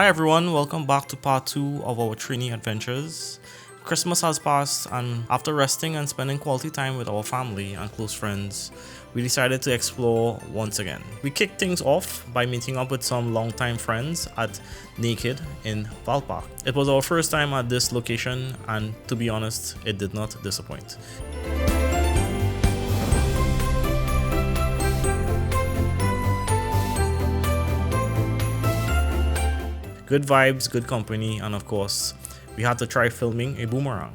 Hi everyone, welcome back to part 2 of our Trini adventures. Christmas has passed, and after resting and spending quality time with our family and close friends, we decided to explore once again. We kicked things off by meeting up with some longtime friends at Naked in Valpark. It was our first time at this location, and to be honest, it did not disappoint. Good vibes, good company, and of course, we had to try filming a boomerang.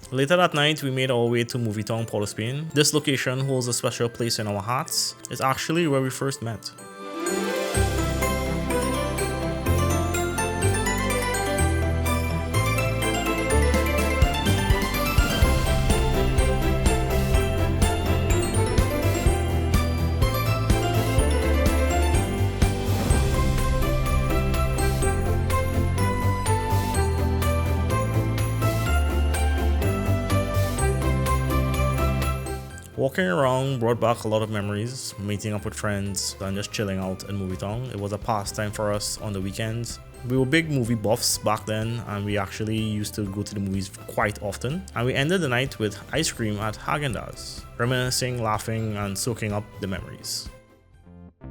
Later that night, we made our way to Movie Town, Port of Spain. This location holds a special place in our hearts. It's actually where we first met. Walking around brought back a lot of memories, meeting up with friends and just chilling out in Movie Town. It was a pastime for us on the weekends. We were big movie buffs back then, and we actually used to go to the movies quite often. And we ended the night with ice cream at Häagen-Dazs, reminiscing, laughing, and soaking up the memories.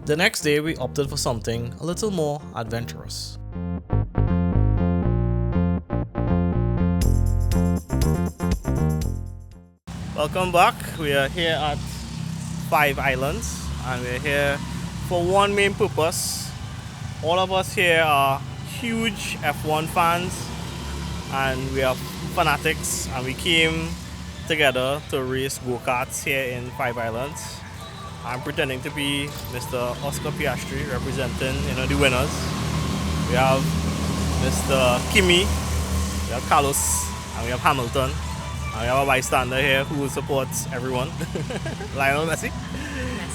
The next day, we opted for something a little more adventurous. Welcome back. We are here at Five Islands, and we're here for one main purpose. All of us here are huge F1 fans, and we are fanatics, and we came together to race go-karts here in Five Islands. I'm pretending to be Mr. Oscar Piastri, representing the winners. We have Mr. Kimi, we have Carlos, and we have Hamilton. And we have a bystander here who supports everyone. Lionel Messi.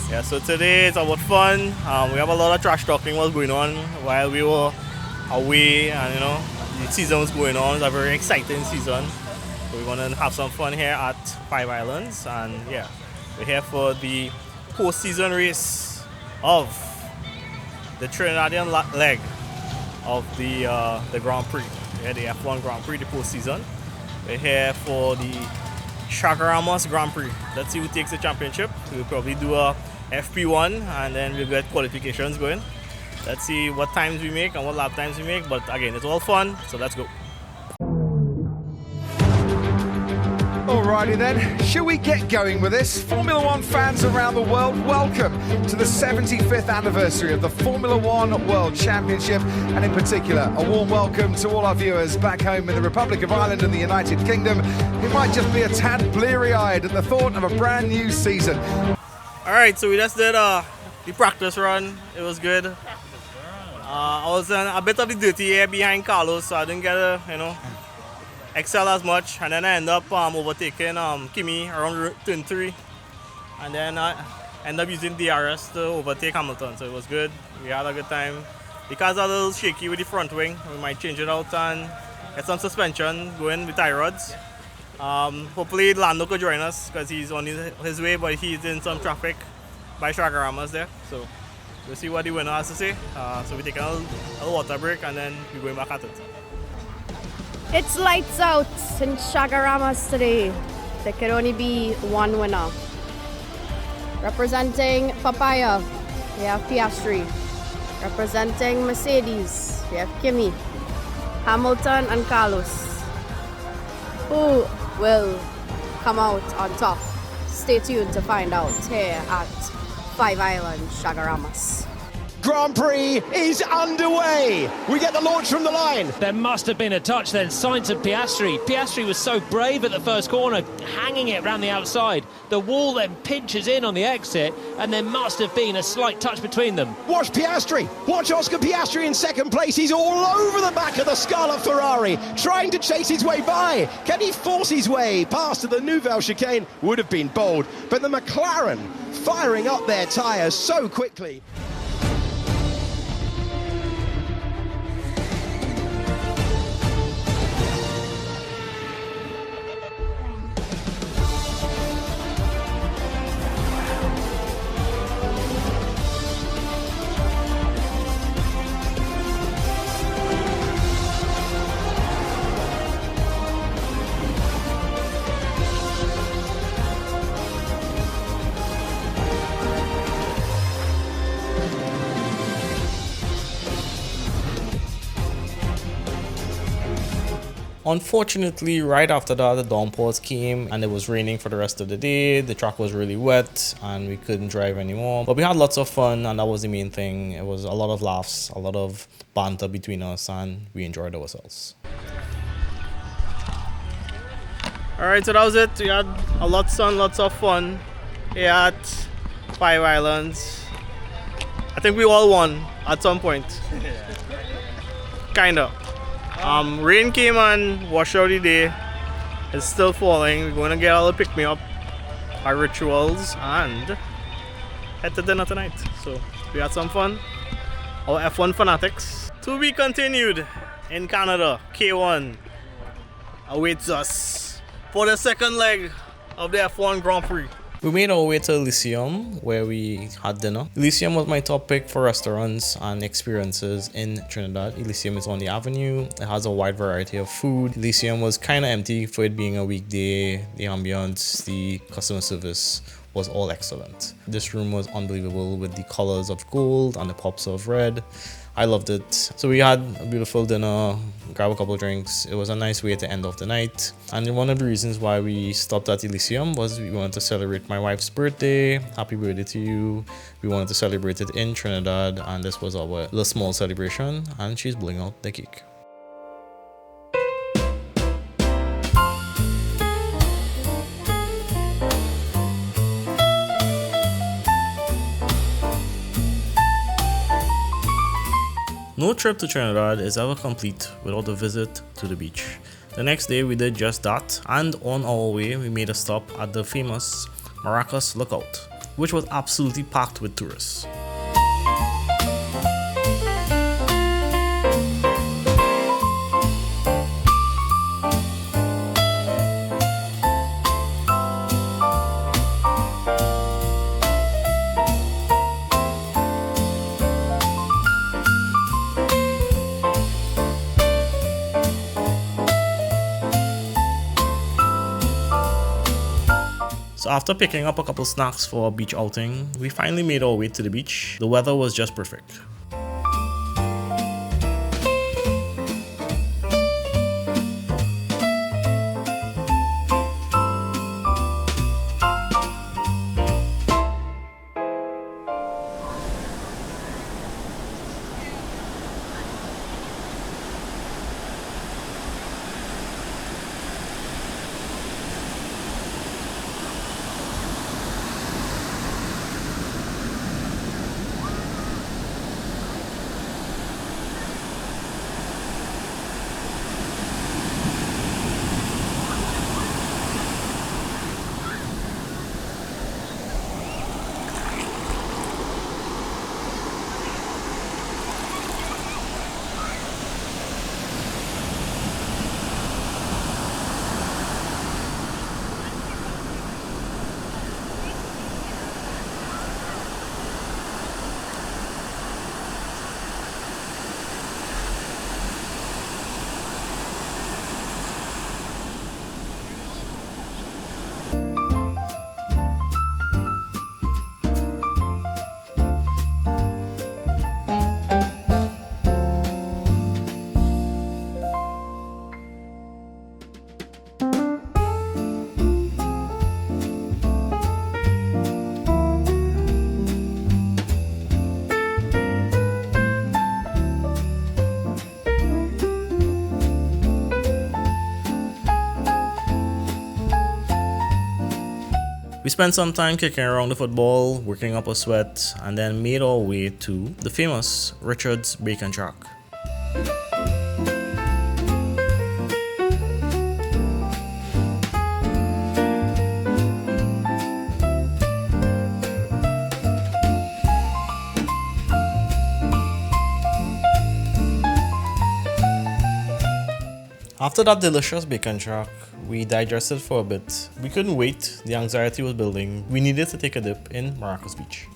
Yeah, so today it's about fun. We have a lot of trash talking was going on while we were away, and the season was going on. It's a very exciting season. So we want to have some fun here at Five Islands, and yeah, we're here for the post-season race of the Trinidadian leg of the Grand Prix. Yeah, the F1 Grand Prix, the post-season. We're here for the Chaguaramas Grand Prix. Let's see who takes the championship. We'll probably do a FP1, and then we'll get qualifications going. Let's see what times we make and what lap times we make. But again, it's all fun, so let's go. Alrighty then, shall we get going with this? Formula One fans around the world, welcome to the 75th anniversary of the Formula One World Championship, and in particular, a warm welcome to all our viewers back home in the Republic of Ireland and the United Kingdom, who might just be a tad bleary-eyed at the thought of a brand new season. Alright, so we just did the practice run. It was good. I was in a bit of the dirty air behind Carlos, so I didn't get to, excel as much, and then I end up overtaking Kimi around turn 3, and then I end up using DRS to overtake Hamilton, so it was good. We had a good time. Because a little shaky with the front wing, we might change it out and get some suspension going with tie rods. Hopefully Lando could join us because he's on his way, but he's in some traffic by Chaguaramas there, so we'll see what the winner has to say. So we take a little water break, and then we're going back at it. It's lights out in Chaguaramas today. There can only be one winner. Representing Papaya, we have Piastri. Representing Mercedes, we have Kimi, Hamilton, and Carlos. Who will come out on top? Stay tuned to find out here at Five Islands, Chaguaramas. Grand Prix is underway. We get the launch from the line. There must have been a touch then, signed to Piastri. Piastri was so brave at the first corner, hanging it around the outside. The wall then pinches in on the exit, and there must have been a slight touch between them. Watch Piastri. Watch Oscar Piastri in second place. He's all over the back of the Scarlet Ferrari, trying to chase his way by. Can he force his way past to the Nouvelle chicane? Would have been bold, but the McLaren firing up their tyres so quickly. Unfortunately, right after that, the downpours came and it was raining for the rest of the day. The track was really wet and we couldn't drive anymore. But we had lots of fun, and that was the main thing. It was a lot of laughs, a lot of banter between us, and we enjoyed ourselves. Alright, so that was it. We had lots of fun here at Five Islands. I think we all won at some point. Kinda. Rain came and washed out the day. It's still falling. We're going to get all the pick-me-up, our rituals, and head to dinner tonight. So we had some fun. Our F1 fanatics. To be continued in Canada. K1 awaits us for the second leg of the F1 Grand Prix. We made our way to Elysium, where we had dinner. Elysium was my top pick for restaurants and experiences in Trinidad. Elysium is on the avenue. It has a wide variety of food. Elysium was kind of empty for it being a weekday. The ambience, the customer service was all excellent. This room was unbelievable with the colors of gold and the pops of red. I loved it. So we had a beautiful dinner, grab a couple of drinks. It was a nice way to end off the night. And one of the reasons why we stopped at Elysium was we wanted to celebrate my wife's birthday. Happy birthday to you. We wanted to celebrate it in Trinidad, and this was our little small celebration, and she's blowing out the cake. No trip to Trinidad is ever complete without a visit to the beach. The next day we did just that, and on our way we made a stop at the famous Maracas Lookout, which was absolutely packed with tourists. So after picking up a couple snacks for a beach outing, we finally made our way to the beach. The weather was just perfect. We spent some time kicking around the football, working up a sweat, and then made our way to the famous Richard's Bacon Shack. After that delicious bacon shack, we digested for a bit. We couldn't wait, the anxiety was building. We needed to take a dip in Maracas Beach.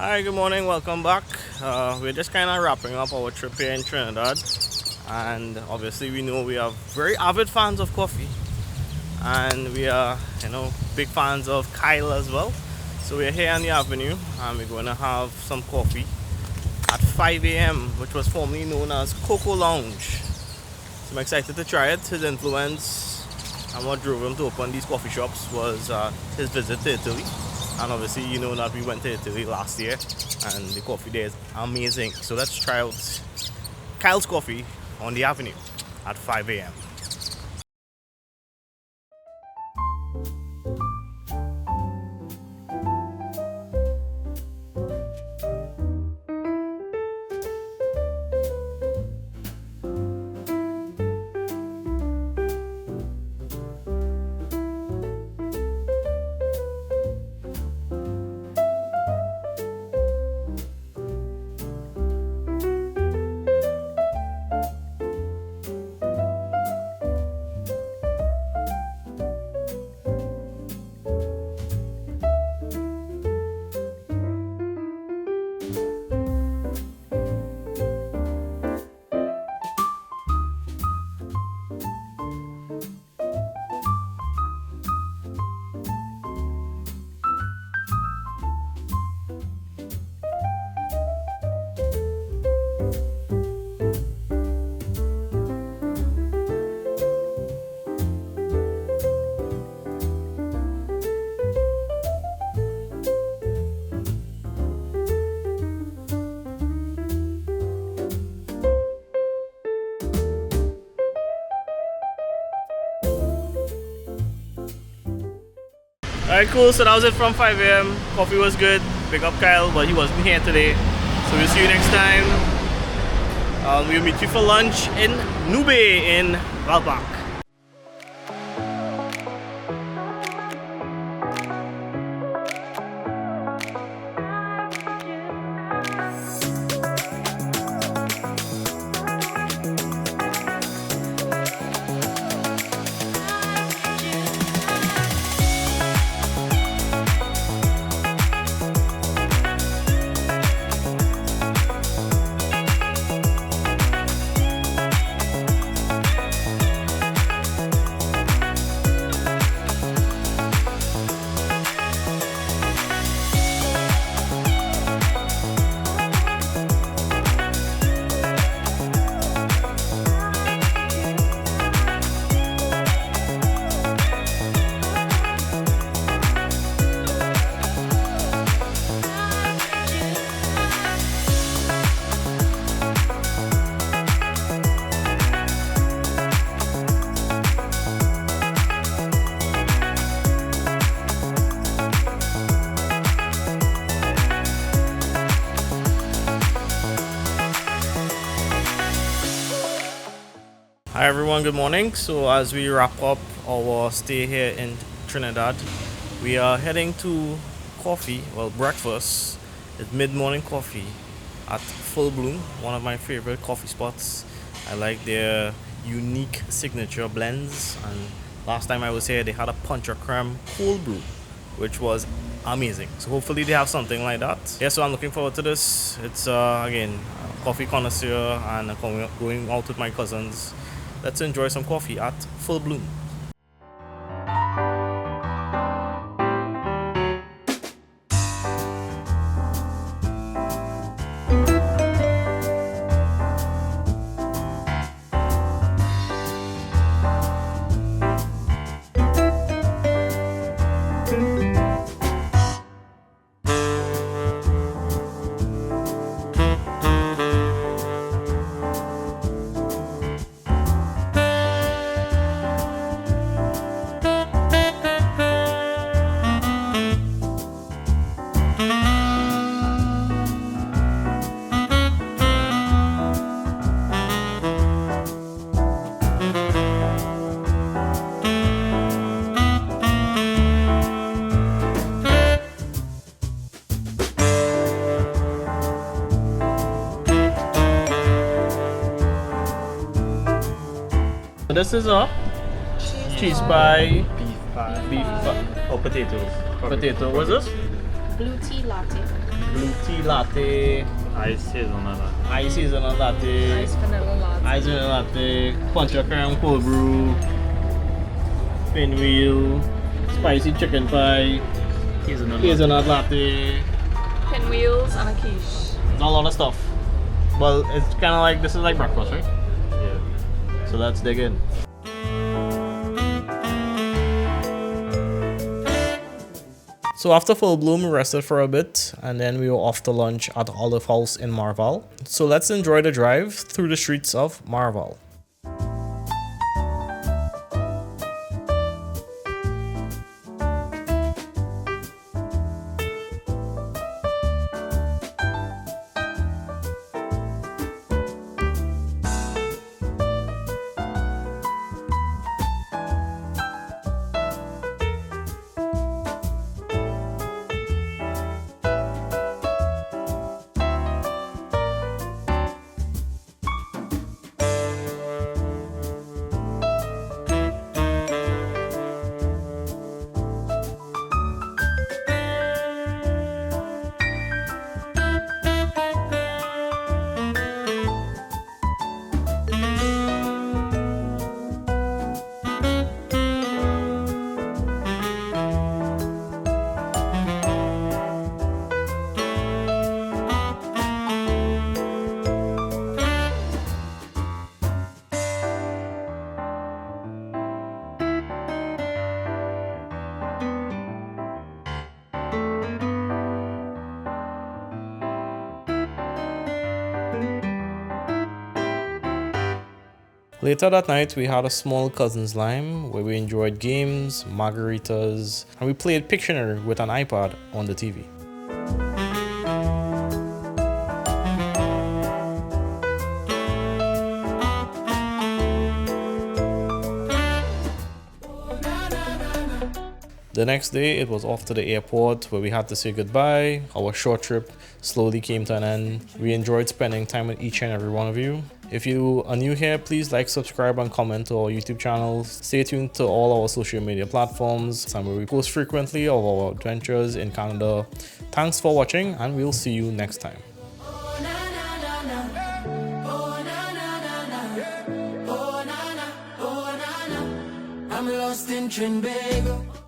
Hi, good morning, welcome back. We're just kind of wrapping up our trip here in Trinidad, and obviously we know we are very avid fans of coffee, and we are, big fans of Kyle as well. So we're here on the avenue and we're going to have some coffee at 5 a.m., which was formerly known as Coco Lounge. So I'm excited to try it. His influence and what drove him to open these coffee shops was his visit to Italy. And obviously you know that we went to Italy last year and the coffee there is amazing. So let's try out Kyle's Coffee on the avenue at 5 a.m. Alright, cool. So that was it from 5 a.m. Coffee was good. Big up Kyle, but he wasn't here today. So we'll see you next time. We'll meet you for lunch in Nube in Valbach. Hi everyone, good morning. So as we wrap up our stay here in Trinidad, we are heading to breakfast. It's mid-morning coffee at Full Bloom, one of my favorite coffee spots. I like their unique signature blends, and last time I was here they had a punch of creme cold brew, which was amazing. So hopefully they have something like that. Yeah, so I'm looking forward to this. It's again, coffee connoisseur and going out with my cousins. Let's enjoy some coffee at Full Bloom. This is a cheese pie, beef pie, or potato. Potato. What's this? Blue tea latte. blue tea latte, Ice hazelnut latte. ice hazelnut latte, Ice vanilla latte. ice vanilla latte, punch of caramel cold brew, pinwheel, spicy chicken pie, hazelnut latte. Pinwheels and a quiche. A lot of stuff. Well, it's kind of like, this is like breakfast, right? Yeah. So let's dig in. So after Full Bloom, we rested for a bit, and then we were off to lunch at Olive House in Marval. So let's enjoy the drive through the streets of Marval. Later that night, we had a small Cousins Lime where we enjoyed games, margaritas, and we played Pictionary with an iPad on the TV. The next day, it was off to the airport where we had to say goodbye. Our short trip slowly came to an end. We enjoyed spending time with each and every one of you. If you are new here, please like, subscribe, and comment to our YouTube channel. Stay tuned to all our social media platforms, and where we post frequently of our adventures in Canada. Thanks for watching, and we'll see you next time. I'm lost in Trinidad.